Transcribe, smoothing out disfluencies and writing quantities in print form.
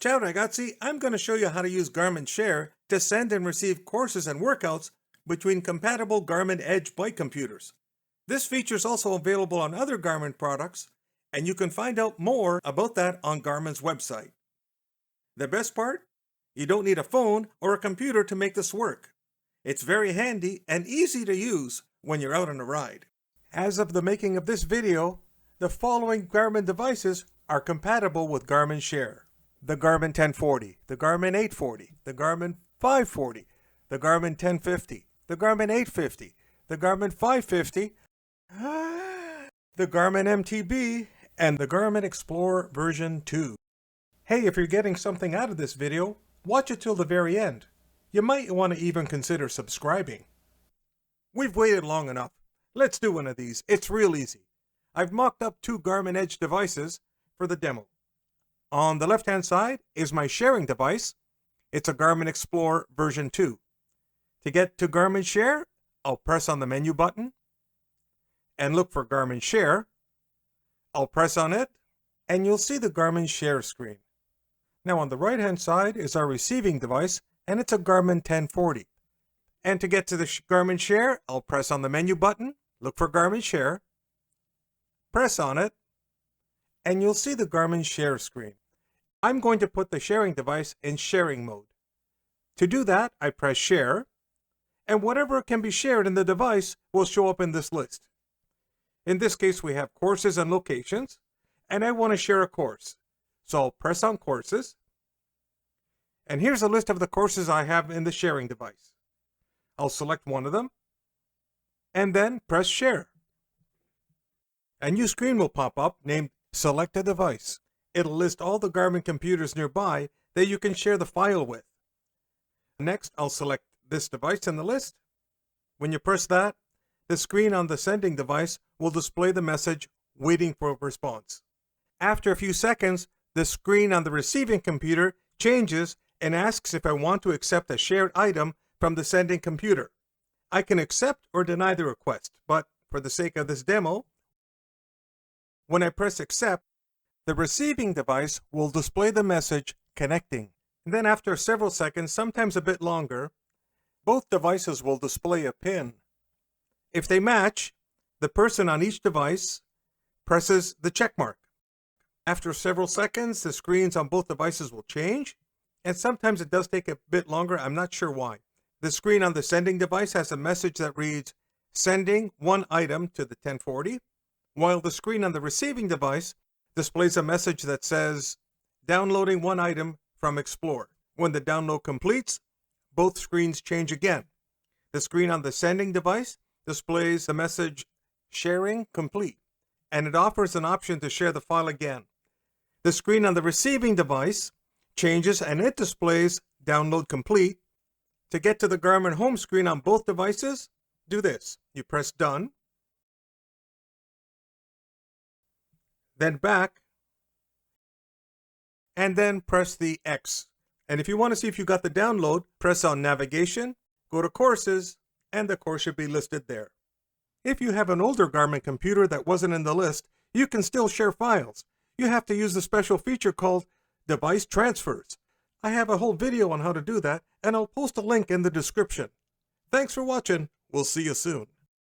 Ciao ragazzi, I'm going to show you how to use Garmin Share to send and receive courses and workouts between compatible Garmin Edge bike computers. This feature is also available on other Garmin products, and you can find out more about that on Garmin's website. The best part? You don't need a phone or a computer to make this work. It's very handy and easy to use when you're out on a ride. As of the making of this video, the following Garmin devices are compatible with Garmin Share: the Garmin 1040, the Garmin 840, the Garmin 540, the Garmin 1050, the Garmin 850, the Garmin 550, the Garmin MTB, and the Garmin Explorer version 2. Hey, if you're getting something out of this video, watch it till the very end. You might want to even consider subscribing. We've waited long enough. Let's do one of these. It's real easy. I've mocked up 2 Garmin Edge devices for the demo. On the left-hand side is my sharing device. It's a Garmin Explorer version 2. To get to Garmin Share, I'll press on the menu button and look for Garmin Share. I'll press on it, and you'll see the Garmin Share screen. Now on the right-hand side is our receiving device, and it's a Garmin 1040. And to get to the Garmin Share, I'll press on the menu button, look for Garmin Share, press on it, and you'll see the Garmin Share screen. I'm going to put the sharing device in sharing mode. To do that, I press Share, and whatever can be shared in the device will show up in this list. In this case, we have courses and locations, and I want to share a course. So I'll press on Courses, and here's a list of the courses I have in the sharing device. I'll select one of them, and then press Share. A new screen will pop up named Select a Device. It'll list all the Garmin computers nearby that you can share the file with. Next, I'll select this device in the list. When you press that, the screen on the sending device will display the message waiting for a response. After a few seconds, the screen on the receiving computer changes and asks if I want to accept a shared item from the sending computer. I can accept or deny the request, but for the sake of this demo, when I press Accept, the receiving device will display the message Connecting. And then after several seconds, sometimes a bit longer, both devices will display a pin. If they match, the person on each device presses the check mark. After several seconds, the screens on both devices will change, and sometimes it does take a bit longer. I'm not sure why. The screen on the sending device has a message that reads, Sending one item to the 1040, while the screen on the receiving device displays a message that says, Downloading one item from Explorer. When the download completes, both screens change again. The screen on the sending device displays the message, Sharing Complete, and it offers an option to share the file again. The screen on the receiving device changes and it displays Download Complete. To get to the Garmin home screen on both devices, do this. You press Done, then back, and then press the X. And if you want to see if you got the download, press on Navigation, go to Courses, and the course should be listed there. If you have an older Garmin computer that wasn't in the list, you can still share files. You have to use the special feature called Device Transfers. I have a whole video on how to do that, and I'll post a link in the description. Thanks for watching. We'll see you soon.